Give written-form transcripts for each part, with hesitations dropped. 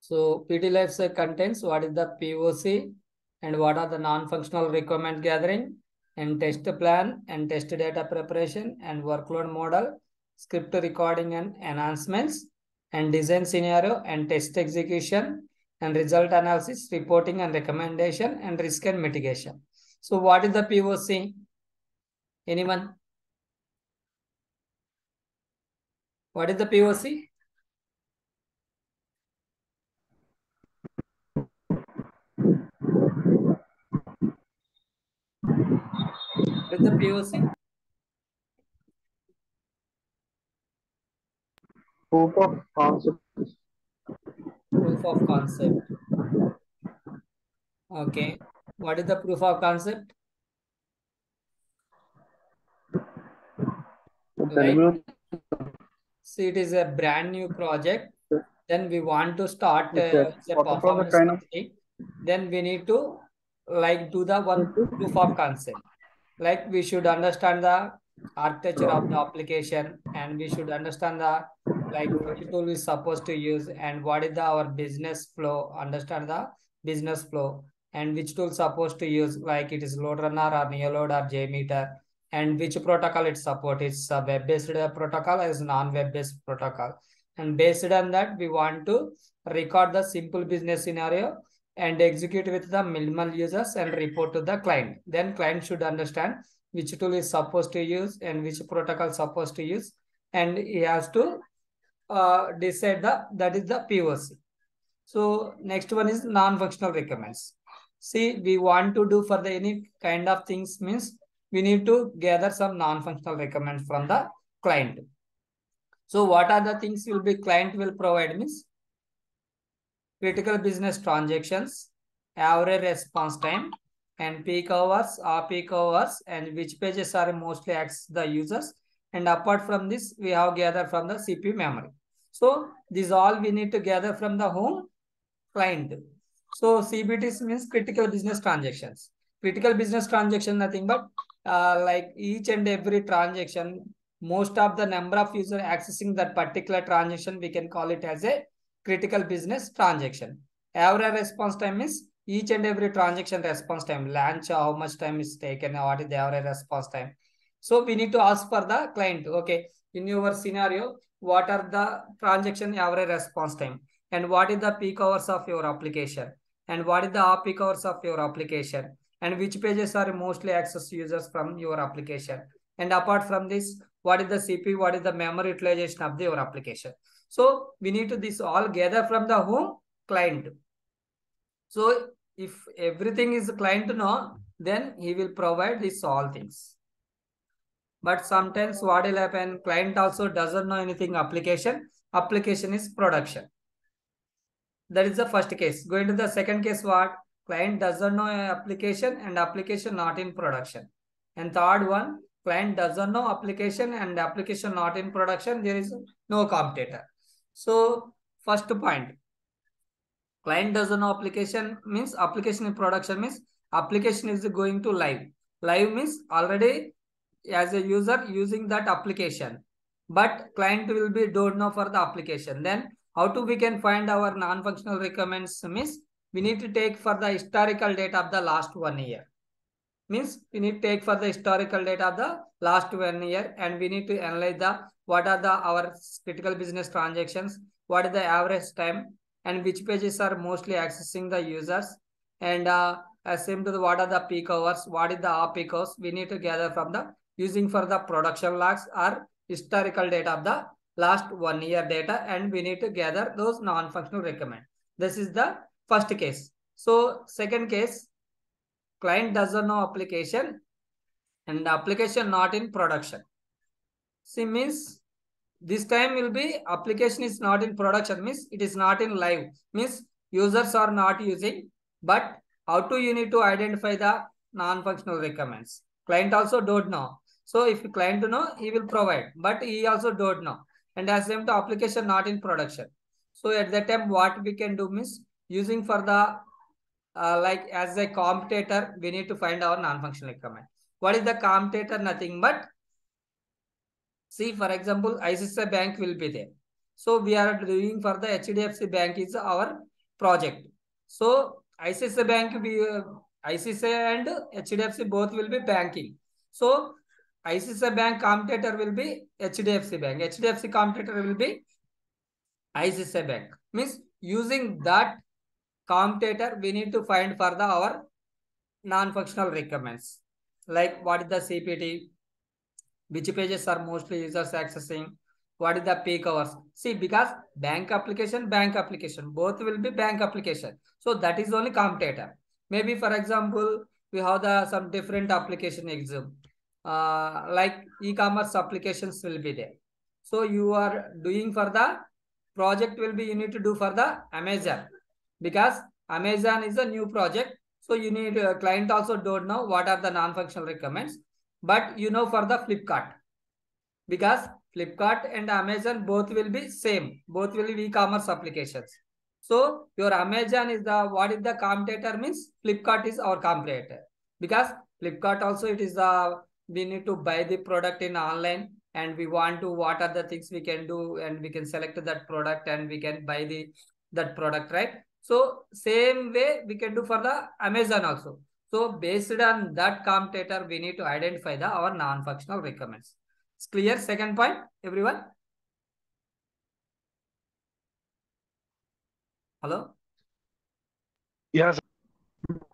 So PTLifeCycle contains what is the POC and what are the non-functional requirement gathering and test plan and test data preparation and workload model, script recording and enhancements and design scenario and test execution and result analysis, reporting and recommendation and risk and mitigation. So what is the POC? Anyone? What is the POC? What is the POC? Proof of concept. Proof of concept. Okay. What is the proof of concept? Like, see, it is a brand new project. Then we want to start Yes, sir. a What are the performance kind of testing. Then we need to like do the one proof of concept. Like we should understand the architecture of the application and we should understand the like which tool is supposed to use and what is the our business flow, understand the business flow and which tool supposed to use, like it is load runner or neoload or JMeter, and which protocol it support. It's a web-based protocol as non-web-based protocol. And based on that, we want to record the simple business scenario and execute with the minimal users and report to the client. Then client should understand which tool is supposed to use and which protocol supposed to use, and he has to decide that is the POC. So next one is non-functional requirements. See, we want to do for the any kind of things means we need to gather some non-functional requirements from the client. So what are the things will be client will provide means critical business transactions, average response time, and peak hours, off-peak hours, and which pages are mostly accessed the users. And apart from this, we have gathered from the CPU memory. So this all we need to gather from the home client. So CBTs means critical business transactions. Critical business transaction nothing but like each and every transaction, most of the number of user accessing that particular transaction, we can call it as a critical business transaction. Average response time is each and every transaction response time. Launch, how much time is taken, what is the average response time. So we need to ask for the client, okay, in your scenario, what are the transaction average response time? And what is the peak hours of your application, and what is the off peak hours of your application, and which pages are mostly accessed users from your application, and apart from this, what is the CPU, what is the memory utilization of your application. So we need to this all gather from the home client. So if everything is client to know, then he will provide these all things. But sometimes what will happen, client also doesn't know anything application is production. That is the first case. Going to the second case, what? Client doesn't know application and application not in production. And third one, client doesn't know application and application not in production. There is no competitor. So first point, client doesn't know application means application in production means application is going to live. Live means already as a user using that application, but client will be don't know for the application. Then how to we can find our non-functional requirements means we need to take for the historical data of the last 1 year. Means we need to take for the historical data of the last 1 year, and we need to analyze the what are the our critical business transactions, what is the average time, and which pages are mostly accessing the users, and same to the what are the peak hours, what is the off peak hours. We need to gather from the using for the production logs or historical data of the last 1 year data, and we need to gather those non-functional requirements. This is the first case. So second case, client doesn't know application and the application not in production. See means this time will be application is not in production means it is not in live means users are not using, but how to you need to identify the non-functional requirements. Client also don't know. So if client know, he will provide, but he also don't know. And as same to application not in production. So at that time, what we can do means using for the like as a competitor, we need to find our non-functional requirement. What is the competitor? Nothing but see, for example, ICICI Bank will be there. So we are doing for the HDFC Bank is our project. So ICICI Bank, ICICI and HDFC both will be banking. So ICICI Bank competitor will be HDFC Bank. HDFC competitor will be ICICI Bank. Means using that competitor, we need to find for the our non-functional requirements. Like what is the CPT, which pages are mostly users accessing, what is the peak hours. See, because bank application, both will be bank application. So that is only competitor. Maybe for example, we have the some different application exam, like e-commerce applications will be there. So you are doing for the project will be, you need to do for the Amazon, because Amazon is a new project. So you need client also don't know what are the non-functional requirements, but you know for the Flipkart, because Flipkart and Amazon both will be same, both will be e-commerce applications. So your Amazon is the, what is the competitor means Flipkart is our competitor, because Flipkart also it is the, we need to buy the product in online, and we want to, what are the things we can do, and we can select that product and we can buy the that product, right? So same way we can do for the Amazon also. So based on that competitor, we need to identify the our non-functional requirements. It's clear? Second point, everyone? Hello? Yes.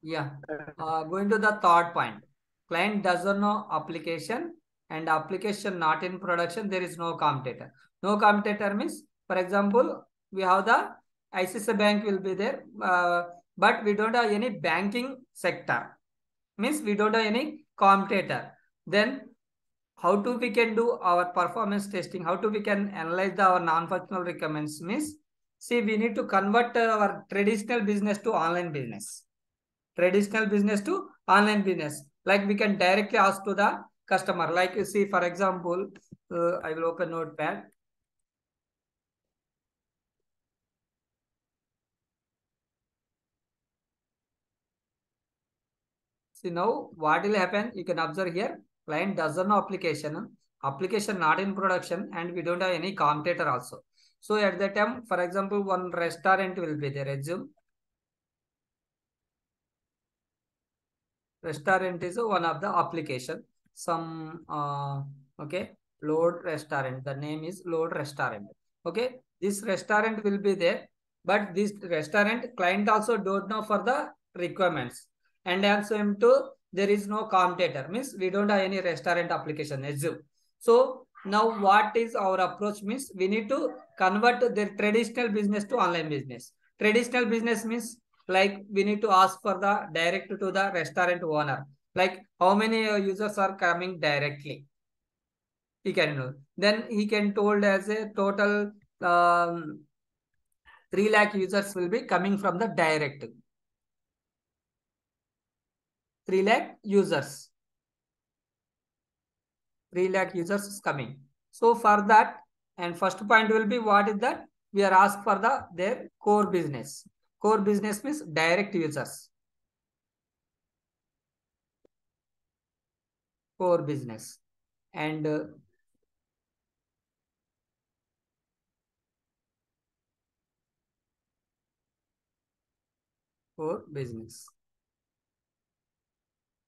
Yeah. Going to the third point. Client doesn't know application, and application not in production, there is no competitor. No competitor means, for example, we have the ICICI Bank will be there, but we don't have any banking sector. Means we don't have any competitor. Then how to we can do our performance testing, how to we can analyze our non-functional requirements means, see, we need to convert our traditional business to online business. Traditional business to online business. Like we can directly ask to the customer. Like you see, for example, I will open Notepad. See now what will happen, you can observe here, client doesn't know application, application not in production, and we don't have any competitor also. So at that time, for example, one restaurant will be there, assume. Restaurant is one of the application. Some okay, load restaurant. The name is load restaurant. Okay, this restaurant will be there, but this restaurant client also don't know for the requirements, and also into there is no competitor. Means we don't have any restaurant application. Assume. So now what is our approach means, we need to convert their traditional business to online business. Traditional business means, like we need to ask for the direct to the restaurant owner, like how many users are coming directly, he can know. Then he can told as a total 3 lakh users will be coming from the direct, 3 lakh users, 3 lakh users is coming. So for that, and first point will be, what is that, we are asked for the their core business. Core business means direct users, core business. And core business.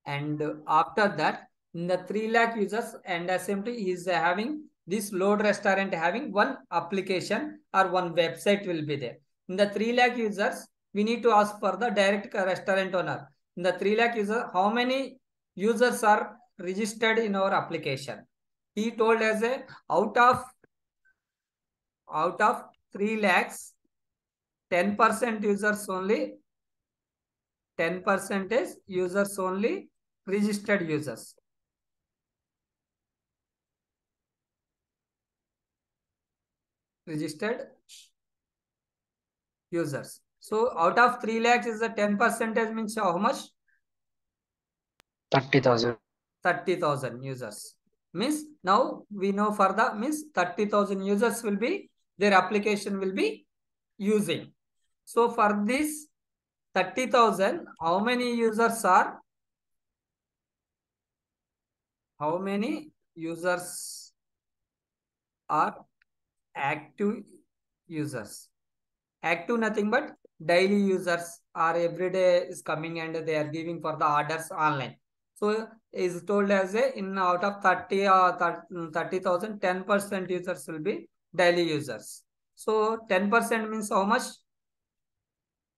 And after that, in the 3 lakh users, and simply is having this load restaurant having one application or one website will be there. In the 3 lakh users, we need to ask for the direct restaurant owner. In the 3 lakh users, how many users are registered in our application? He told as a out of 3 lakhs, 10% users only, 10% is users only, registered users. Registered users. So out of 3 lakhs is the 10% means how much? 30,000. 30,000 users. Means now we know for the means 30,000 users will be, their application will be using. So for this 30,000, how many users are? How many users are active users? Active nothing but daily users are every day is coming and they are giving for the orders online. So is told as a in out of 30 or 30,000, 10% users will be daily users. So 10% means how much?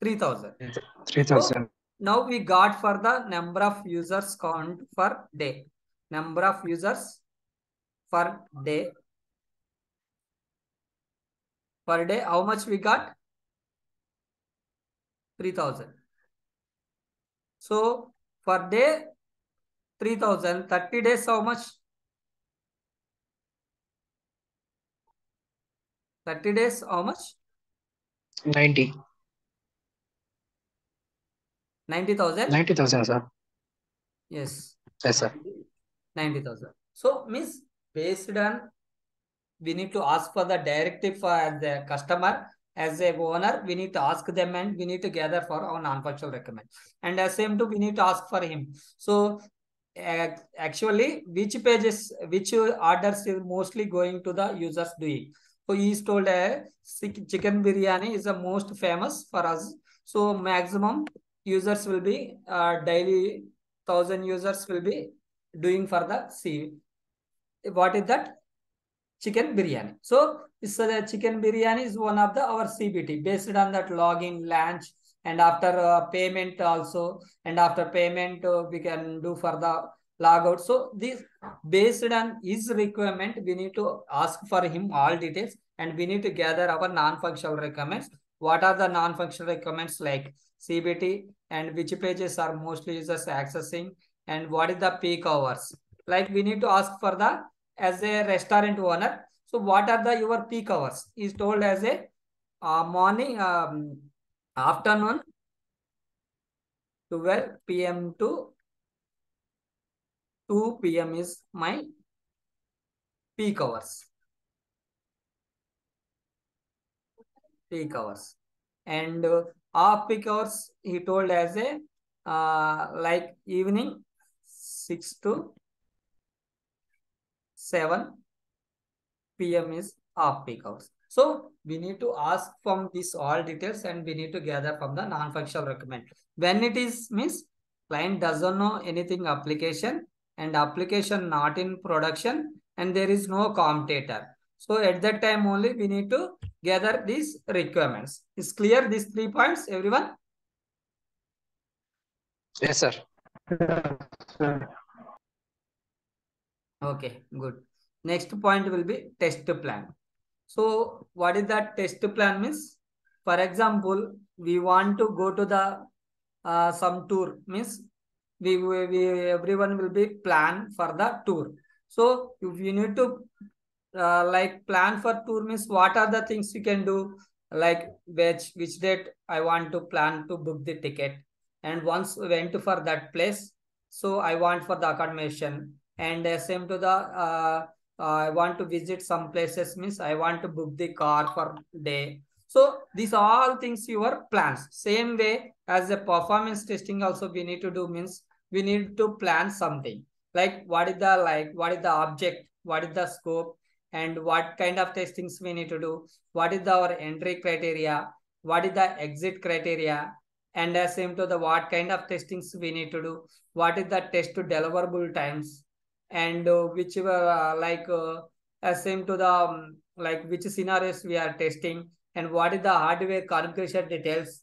3,000. So 3,000. now we got for the number of users count per day. Number of users per day. Per day, how much we got? 3,000. So per day, 3,000. 30 days, how much? 30 days, how much? 90. 90,000? 90,000, sir. Yes. Yes, sir. 90,000. So means based on, we need to ask for the directive for the customer. As a owner, we need to ask them and we need to gather for our non-functional requirement. And as same too, we need to ask for him. So actually, which pages, which orders is mostly going to the users doing. So he is told chicken biryani is the most famous for us. So maximum users will be daily 1,000 users will be doing for the C. What is that? Chicken biryani. So this chicken biryani is one of the our CBT based on that login, launch, and after payment also, and after payment we can do for the logout. So this based on his requirement, we need to ask for him all details, and we need to gather our non-functional requirements. What are the non-functional requirements like CBT and which pages are mostly users accessing, and what is the peak hours? Like we need to ask for the as a restaurant owner. So what are the your peak hours? Is told as a morning, afternoon 12 p.m. to 2 p.m. is my peak hours. Peak hours. And off peak hours he told as a like evening 6 to 7 p.m. is off peak hours. So we need to ask from these all details and we need to gather from the non-functional requirement. When it is means client doesn't know anything application and application not in production and there is no competitor. So at that time only we need to gather these requirements. Is clear these 3 points, everyone? Yes, sir. Okay, good. Next point will be test plan. So what is that test plan means? For example, we want to go to the some tour means we everyone will be plan for the tour. So if you need to like plan for tour means what are the things you can do, like which date I want to plan to book the ticket, and once we went for that place, so I want for the accommodation, and same to the I want to visit some places means I want to book the car for day. So these all things your plans. Same way as a performance testing also we need to do means we need to plan something like what is the what is the object, what is the scope, and what kind of testings we need to do, what is our entry criteria, what is the exit criteria, and same to the what kind of testings we need to do, what is the test to deliverable times, and which same to the like which scenarios we are testing, and what is the hardware configuration details,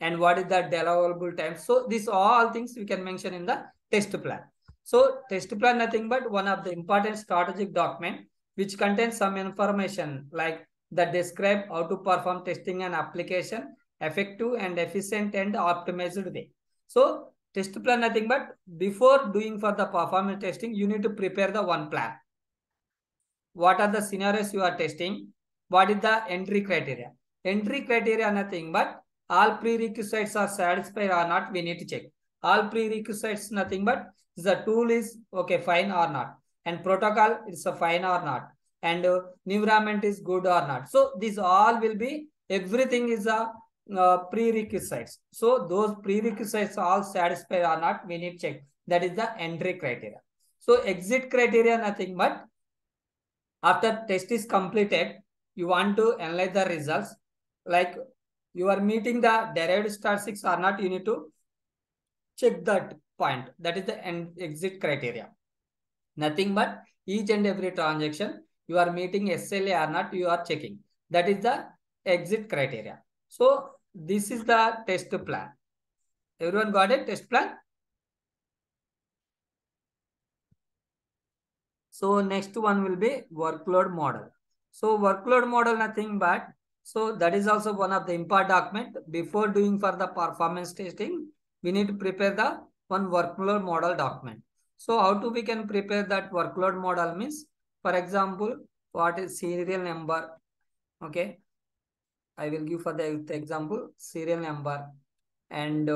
and what is the deliverable time. So these all things we can mention in the test plan. So test plan nothing but one of the important strategic document which contains some information like that describe how to perform testing and application effective and efficient and optimized way. So test plan nothing but before doing for the performance testing, you need to prepare the one plan. What are the scenarios you are testing? What is the entry criteria? Entry criteria nothing but all prerequisites are satisfied or not, we need to check. All prerequisites nothing but the tool is okay, fine or not. And protocol is a fine or not. And environment is good or not. So these all will be, everything is a prerequisites. So those prerequisites all satisfied or not, we need to check. That is the entry criteria. So exit criteria nothing but after test is completed, you want to analyze the results like you are meeting the derived statistics or not, you need to check that point. That is the exit criteria. Nothing but each and every transaction you are meeting SLA or not, you are checking. That is the exit criteria. So this is the test plan. Everyone got a test plan? So next one will be workload model. So workload model, nothing but, so that is also one of the import document. Before doing for the performance testing, we need to prepare the one workload model document. So how to we can prepare that workload model means, for example, what is serial number? Okay, I will give for the example serial number and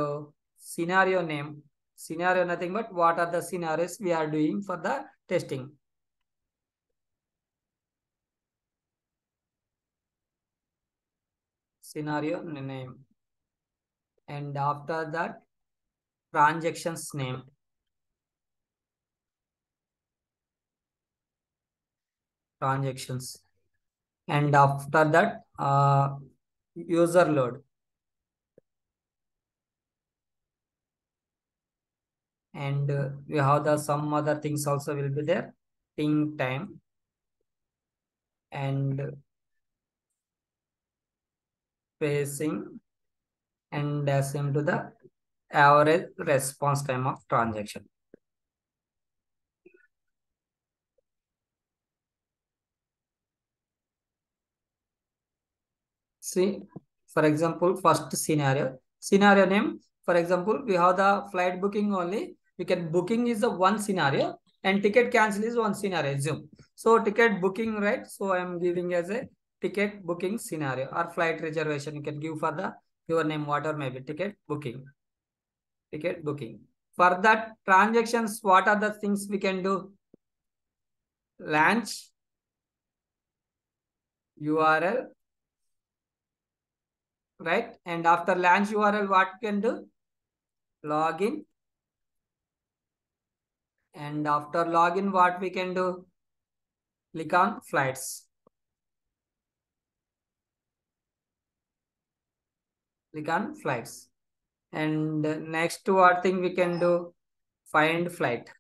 scenario name. Scenario nothing but what are the scenarios we are doing for the testing. Scenario name, and after that transactions name, transactions, and after that user load, and we have the some other things also will be there, think time, and pacing, and same to the average response time of transaction. See, for example, first scenario name, for example, we have the flight booking only. We can booking is the one scenario and ticket cancel is one scenario. Assume. So ticket booking, right? So I am giving as a ticket booking scenario or flight reservation. You can give for the your name, whatever maybe ticket booking. Ticket booking. For that transactions, what are the things we can do? Launch URL, right? And after launch URL, what can do? Login. And after login, what we can do? Click on flights. Click on flights. And next what thing we can do? Find flight.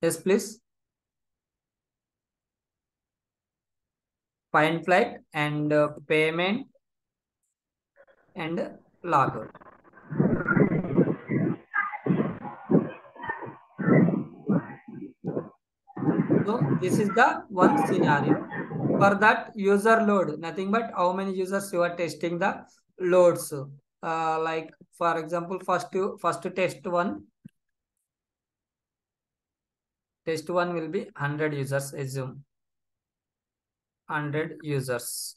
Yes, please. Find flight and payment and logout. So this is the one scenario. For that user load, nothing but how many users you are testing the loads. Like for example, first test one will be 100 users, assume 100 users.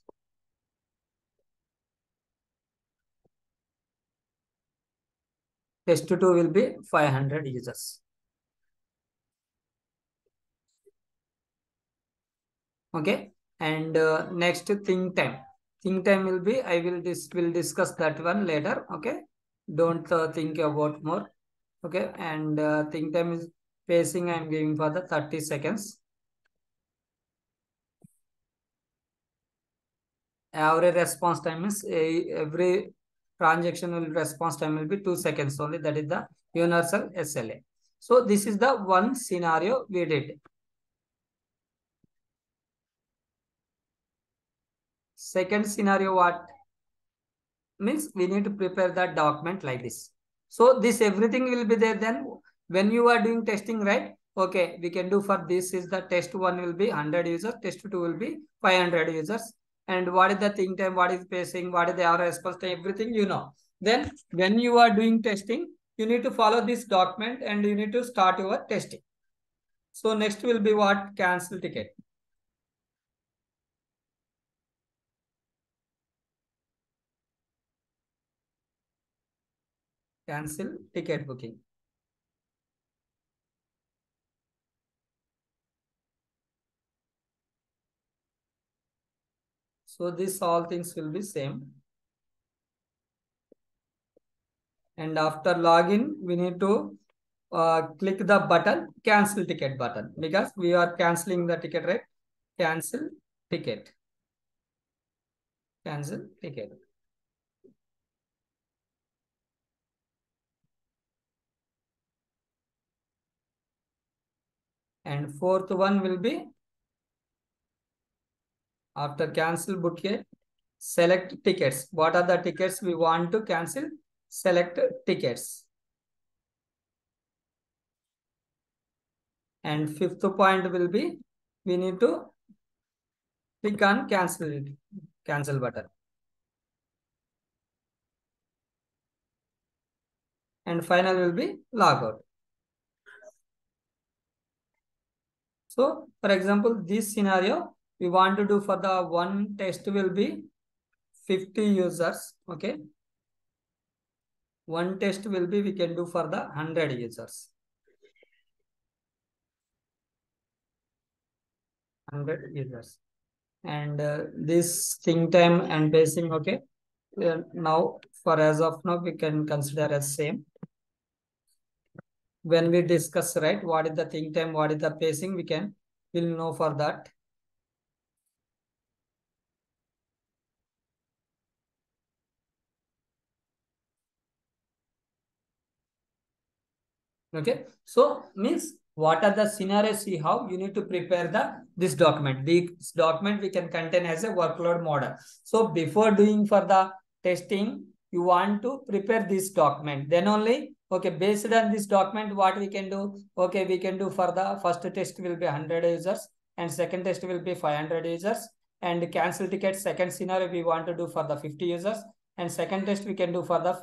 Test 2 will be 500 users. Okay, and next think time. Think time will be, I will discuss that one later. Okay, don't think about more. Okay, and think time is pacing. I am giving for the 30 seconds. Average response time is every transaction will response time will be 2 seconds only. That is the universal SLA. So this is the one scenario we did. Second scenario, what means we need to prepare that document like this. So this everything will be there then when you are doing testing, right? Okay, we can do for this is the test 1 will be 100 users, test 2 will be 500 users. And what is the think time, what is pacing, what is the average response time, everything you know. Then when you are doing testing, you need to follow this document and you need to start your testing. So next will be what? Cancel ticket. Cancel ticket booking. So this all things will be same. And after login, we need to click the button, cancel ticket button, because we are canceling the ticket, right? Cancel ticket. cancel ticket. And fourth one will be after cancel bouquet, select tickets. What are the tickets we want to cancel? Select tickets. And fifth point will be, we need to click on cancel button. And final will be logout. So for example, this scenario, we want to do for the one test will be 50 users. Okay. One test will be, we can do for the 100 users. 100 users. And this think time and pacing, okay. Now, for as of now, we can consider as same. When we discuss, right, what is the think time, what is the pacing, we'll know for that. Okay, so means what are the scenarios you have, you need to prepare this document. This document we can contain as a workload model. So before doing for the testing, you want to prepare this document, then only, okay, based on this document, what we can do, okay, we can do for the first test will be 100 users and second test will be 500 users, and cancel ticket second scenario we want to do for the 50 users, and second test we can do for the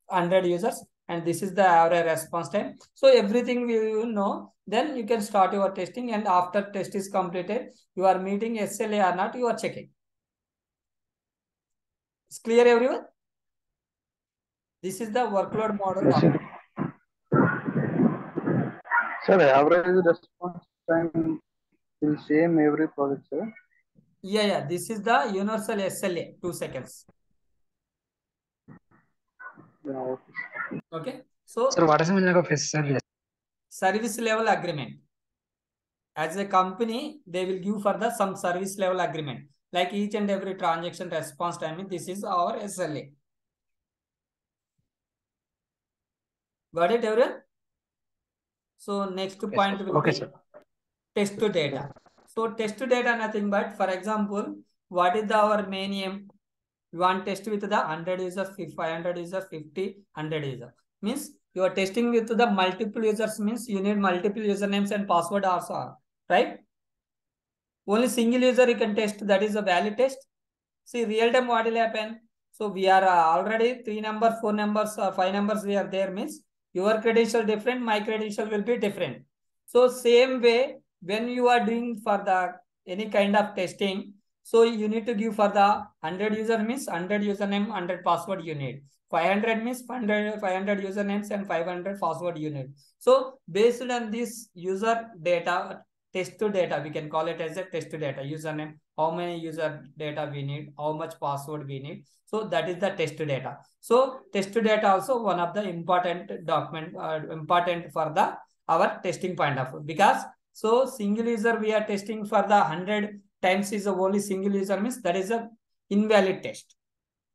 100 users, and this is the average response time. So everything we will know, then you can start your testing, and after test is completed, you are meeting SLA or not, you are checking. It's clear, everyone? This is the workload model. Yes, sir. Sir, average response time will same every project, sir? Yeah. This is the universal SLA, 2 seconds. Yeah, okay. So, Sir, what is the meaning of SLA? Service level agreement. As a company, they will give for some service level agreement. Like each and every transaction response time, this is our SLA. Got it, everyone? So next point will be test to data. So test to data nothing but, for example, what is our main aim? You want test with the 100 users, 500 users, 50, 100 users. Means you are testing with the multiple users, means you need multiple usernames and password also, right? Only single user you can test, that is a valid test. See, real time what will happen? So we are already 3 numbers, 4 numbers, 5 numbers we are there, means your credential different, my credential will be different. So same way, when you are doing for the any kind of testing, so you need to give for the 100 user means 100 username, 100 password you need. 500 means 500 usernames and 500 password you need. So based on this user data, test to data, we can call it as a test to data. Username, how many user data we need, how much password we need. So that is the test data. So test data also one of the important document, important for the our testing point of view, because so single user we are testing for the 100 times is only single user, means that is a invalid test.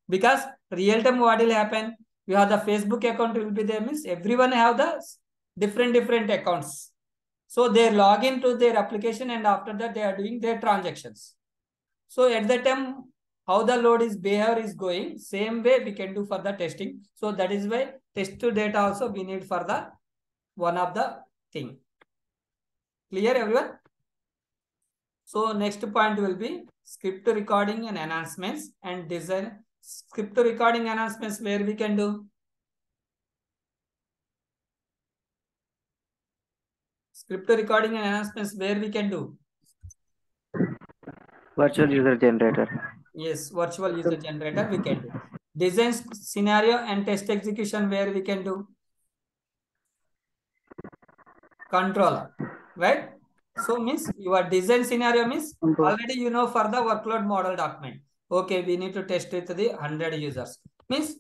Because real time what will happen, you have the Facebook account will be there, means everyone have the different accounts. So they log into their application and after that they are doing their transactions. So at that time, how the load is behavior is going, same way we can do for the testing. So that is why test to data also we need for the one of the thing. Clear, everyone? So next point will be script recording and enhancements and design. Script recording enhancements where we can do. Script recording and enhancements where we can do. virtual user generator. Yes, virtual user generator we can do. Design scenario and test execution where we can do. Controller, right? So means your design scenario means already you know for the workload model document. Okay, we need to test with the 100 users. Means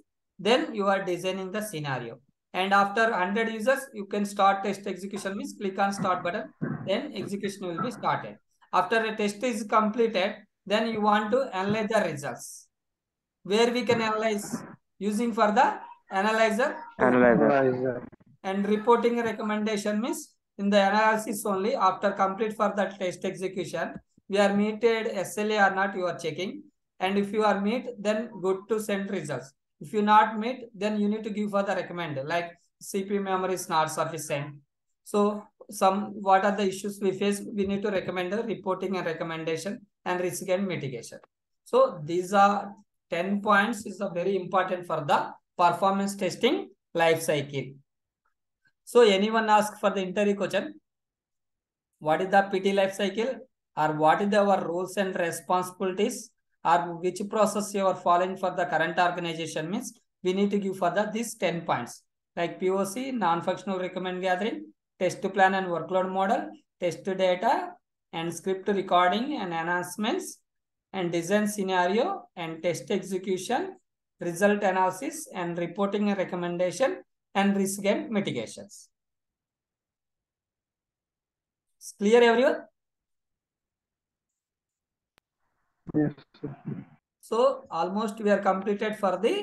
then you are designing the scenario. And after 100 users, you can start test execution, means click on start button, then execution will be started. After a test is completed, then you want to analyze the results. Where we can analyze? Using for the analyzer tool. Analyzer. And reporting recommendation means in the analysis only after complete for the test execution, we are meted SLA or not, you are checking. And if you are meet, then good to send results. If you not meet, then you need to give for the recommend, like CPU memory is not sufficient. So what are the issues we face? We need to recommend the reporting and recommendation and risk and mitigation. So these are 10 points is a very important for the performance testing life cycle. So anyone ask for the interview question, what is the PT life cycle, or what is our roles and responsibilities, or which process you are following for the current organization means we need to give for the these 10 points like POC, non-functional recommend gathering, test plan and workload model, test data and script recording and enhancements and design scenario and test execution, result analysis and reporting and recommendation and risk and mitigations. It's clear everyone? Yes, sir. So almost we are completed for the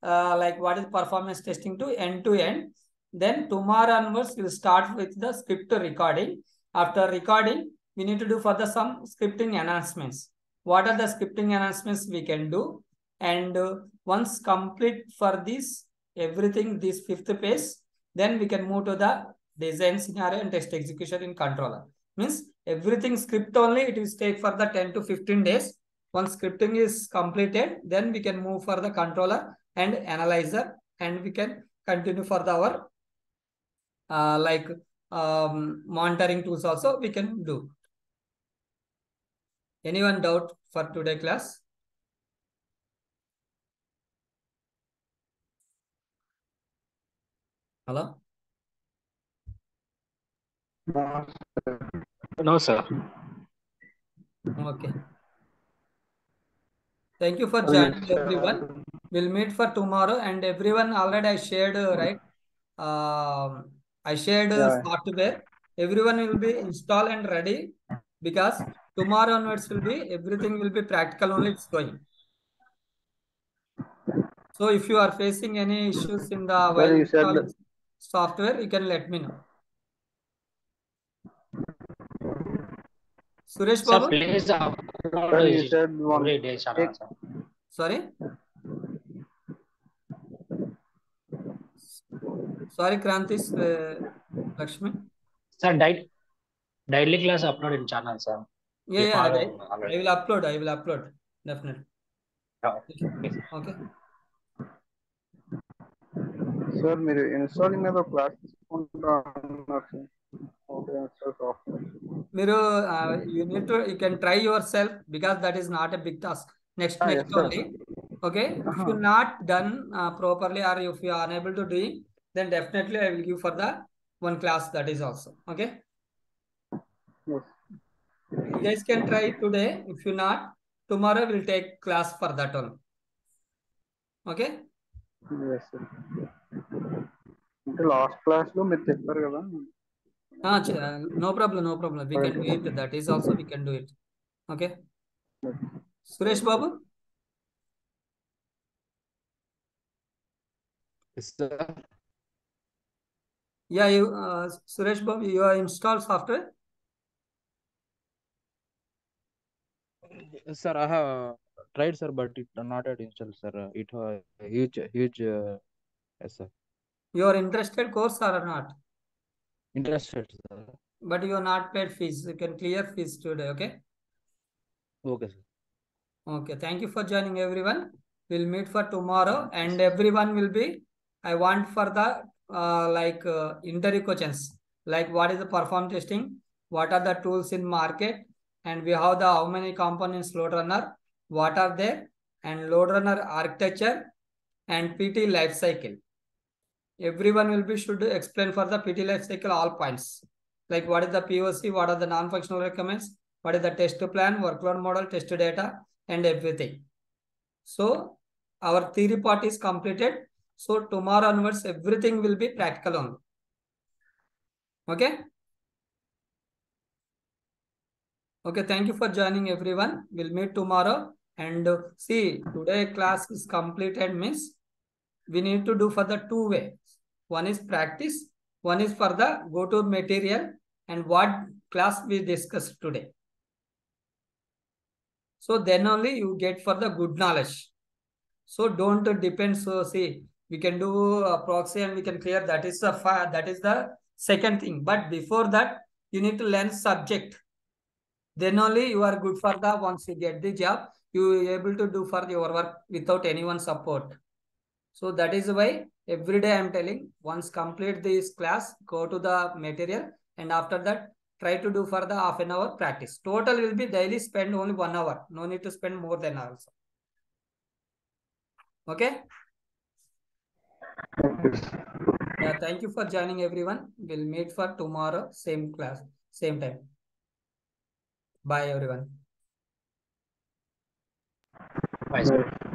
like what is performance testing to end to end. Then tomorrow onwards we'll start with the script recording. After recording, we need to do for the some scripting enhancements. What are the scripting enhancements we can do? And once complete for this everything, this fifth page, then we can move to the design scenario and test execution in controller. Means everything script only it will take for the 10 to 15 days. Once scripting is completed, then we can move for the controller and analyzer, and we can continue for our monitoring tools also we can do. Anyone doubt for today class? Hello? No, sir. No, sir. Okay. Thank you for Yes, joining sir. everyone. We'll meet for tomorrow, and everyone already I shared, right? I shared Yeah. software. Everyone will be installed and ready because tomorrow onwards will be everything will be practical only it's going. So if you are facing any issues in the Sir, while you said installing software, you can let me know. Suresh Sir, Babu? please Sir, upload you it said one every day, take channel, sir. Sorry? Sorry, Krantis, Lakshmi. Sir, daily class upload in channel, sir. Yeah, I Tomorrow will already. upload. I will upload. Definitely. Okay. Okay. sir, మీరు installing మీద class తీసుకుంటా అన్నారు sir. Okay sir software. You can try yourself because that is not a big task. Next Yes, sir. only. Okay. If you not done properly or if you are unable to do it, then definitely I will give for the one class that is also. Okay. Yes. You guys can try today. If you not, tomorrow we'll take class for that one. Okay. Yes, sir. అంటే last class లో మీరు చెప్పారు కదా. No problem. No problem. We can do it. That is also we can do it. Okay. Suresh Babu? Yes, sir. Yeah, Suresh Babu, you are installed software? Sir, I have tried, sir, but it not yet installed, sir. It huge. Yes, sir. You are interested course or not? Interested, sir. But you are not paid fees. You can clear fees today, okay? Okay, sir. Okay, thank you for joining everyone. We'll meet for tomorrow and everyone will be, I want for the interview questions. Like what is the perform testing? What are the tools in market? And we have the how many components load runner? What are there? And load runner architecture and PT life cycle. Everyone will be should explain for the PT life cycle all points. Like what is the POC, what are the non-functional requirements, what is the test plan, workload model, test data, and everything. So our theory part is completed. So tomorrow onwards, everything will be practical only. Okay. Okay, thank you for joining everyone. We'll meet tomorrow. And see, today class is completed means we need to do for the two ways. One is practice, one is for the go-to material and what class we discussed today. So then only you get for the good knowledge. So don't depend. So see, we can do proxy and we can clear. That is the second thing. But before that, you need to learn subject. Then only you are good for the once you get the job, you are able to do for your work without anyone's support. So that is why every day I am telling, once complete this class, go to the material, and after that try to do for the half an hour practice. Total will be daily spend only 1 hour. No need to spend more than also. Okay. Okay, sir. Yeah, thank you for joining everyone. We'll meet for tomorrow, same class, same time. Bye everyone. Bye, sir. Bye.